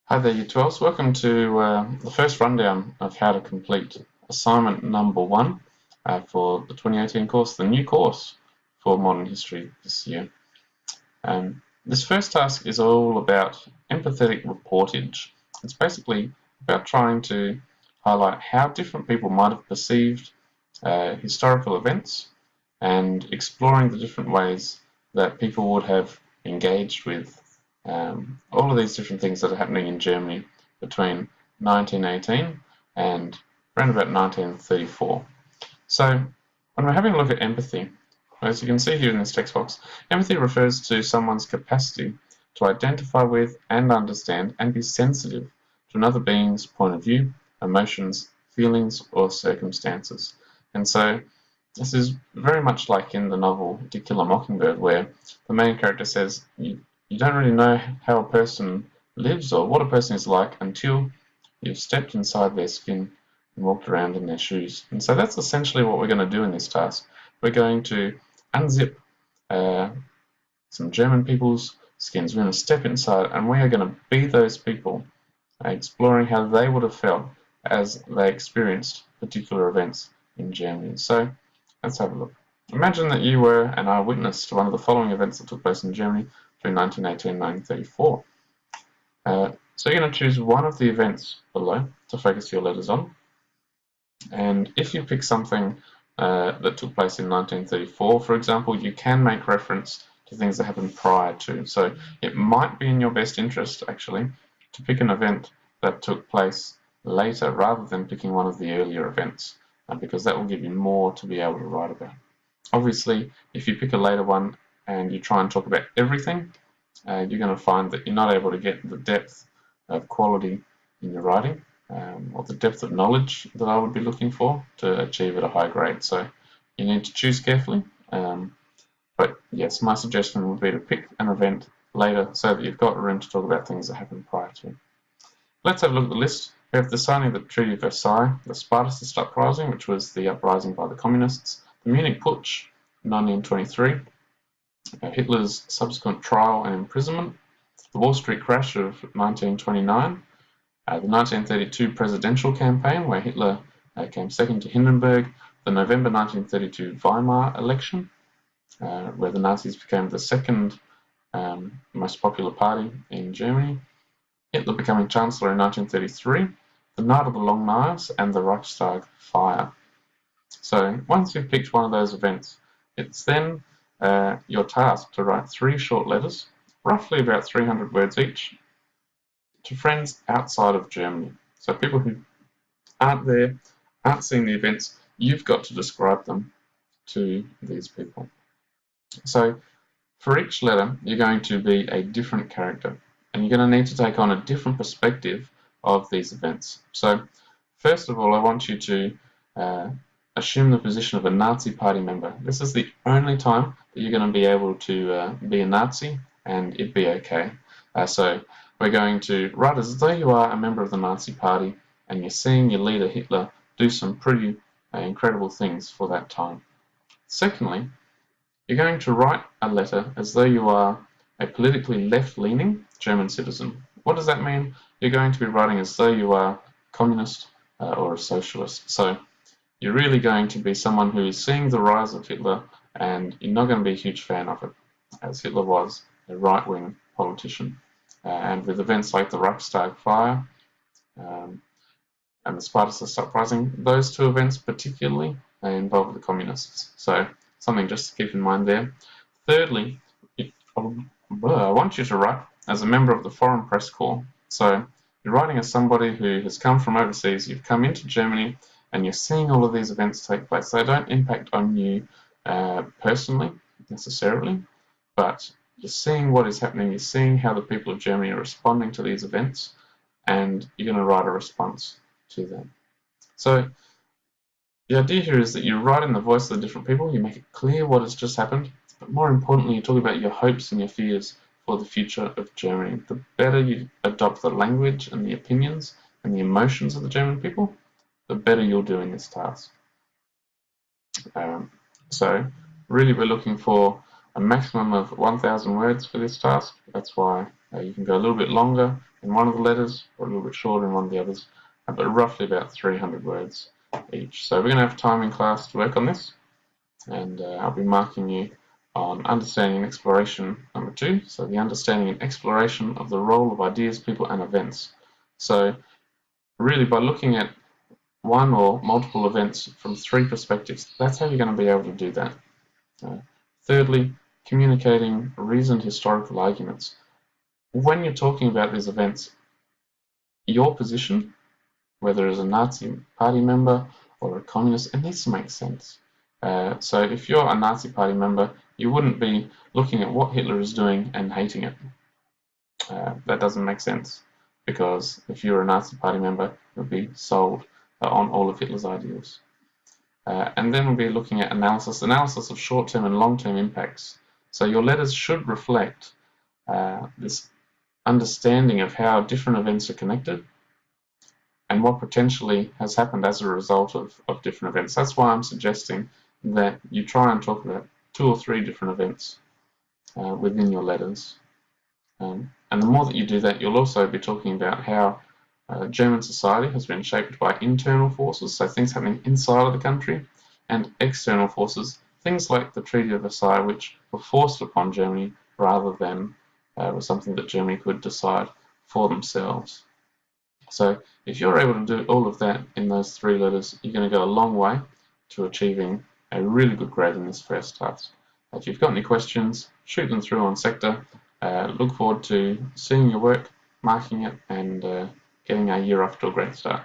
Hi there, U12s. Welcome to the first rundown of how to complete assignment number 1 for the 2018 course, the new course for modern history this year. This first task is all about empathetic reportage. It's basically about trying to highlight how different people might have perceived historical events and exploring the different ways that people would have engaged with all of these different things that are happening in Germany between 1918 and around about 1934. So when we're having a look at empathy, as you can see here in this text box, empathy refers to someone's capacity to identify with and understand and be sensitive to another being's point of view, emotions, feelings, or circumstances. And so this is very much like in the novel To Kill a Mockingbird, where the main character says, you don't really know how a person lives or what a person is like until you've stepped inside their skin and walked around in their shoes. And so that's essentially what we're going to do in this task. We're going to unzip some German people's skins. We're going to step inside and we are going to be those people, exploring how they would have felt as they experienced particular events in Germany. So let's have a look. Imagine that you were an eyewitness to one of the following events that took place in Germany between 1918 and 1934. So you're going to choose one of the events below to focus your letters on. And if you pick something that took place in 1934, for example, you can make reference to things that happened prior to. So it might be in your best interest, actually, to pick an event that took place later rather than picking one of the earlier events, because that will give you more to be able to write about. Obviously, if you pick a later one and you try and talk about everything, you're going to find that you're not able to get the depth of quality in your writing, or the depth of knowledge that I would be looking for to achieve at a high grade. So you need to choose carefully. But yes, my suggestion would be to pick an event later so that you've got room to talk about things that happened prior to. Let's have a look at the list. We have the signing of the Treaty of Versailles, the Spartacist uprising, which was the uprising by the communists, the Munich Putsch in 1923, Hitler's subsequent trial and imprisonment, the Wall Street crash of 1929, the 1932 presidential campaign where Hitler came second to Hindenburg, the November 1932 Weimar election, where the Nazis became the second most popular party in Germany, Hitler becoming Chancellor in 1933, the Night of the Long Knives, and the Reichstag fire. So once you've picked one of those events, it's then your task to write 3 short letters, roughly about 300 words each, to friends outside of Germany. So people who aren't there, aren't seeing the events, you've got to describe them to these people. So for each letter, you're going to be a different character, and you're going to need to take on a different perspective of these events. So first of all, I want you to assume the position of a Nazi party member. This is the only time that you're going to be able to be a Nazi and it be okay. So we're going to write as though you are a member of the Nazi party and you're seeing your leader Hitler do some pretty incredible things for that time. Secondly, you're going to write a letter as though you are a politically left-leaning German citizen. What does that mean? You're going to be writing as though you are communist or a socialist. So you're really going to be someone who is seeing the rise of Hitler and you're not going to be a huge fan of it, as Hitler was a right-wing politician. And with events like the Reichstag fire and the Spartacist uprising, those 2 events particularly involve the communists. So something just to keep in mind there. Thirdly, I want you to write as a member of the Foreign Press Corps. So you're writing as somebody who has come from overseas, you've come into Germany, and you're seeing all of these events take place. They don't impact on you personally, necessarily, but you're seeing what is happening, you're seeing how the people of Germany are responding to these events, and you're going to write a response to them. So the idea here is that you write in the voice of the different people, you make it clear what has just happened, but more importantly, you talk about your hopes and your fears for the future of Germany. The better you adopt the language and the opinions and the emotions of the German people, the better you'll do in this task. So really we're looking for a maximum of 1,000 words for this task. That's why You can go a little bit longer in one of the letters or a little bit shorter in one of the others, but roughly about 300 words each. So we're going to have time in class to work on this, and I'll be marking you on understanding and exploration number 2, so the understanding and exploration of the role of ideas, people, and events. So really, by looking at one or multiple events from 3 perspectives, that's how you're going to be able to do that. Thirdly, communicating reasoned historical arguments. When you're talking about these events, your position, whether as a Nazi party member or a communist, it needs to make sense. So if you're a Nazi party member, you wouldn't be looking at what Hitler is doing and hating it. That doesn't make sense, because if you're a Nazi party member, you would be sold on all of Hitler's ideals. And then we'll be looking at analysis of short-term and long-term impacts. So your letters should reflect this understanding of how different events are connected and what potentially has happened as a result of different events. That's why I'm suggesting that you try and talk about 2 or 3 different events within your letters. And the more that you do that, you'll also be talking about how German society has been shaped by internal forces, so things happening inside of the country, and external forces, things like the Treaty of Versailles, which were forced upon Germany rather than was something that Germany could decide for themselves. So if you're able to do all of that in those 3 letters, you're going to go a long way to achieving a really good grade in this first task. If you've got any questions, shoot them through on Sector. Look forward to seeing your work, marking it, and getting our year off to a great start.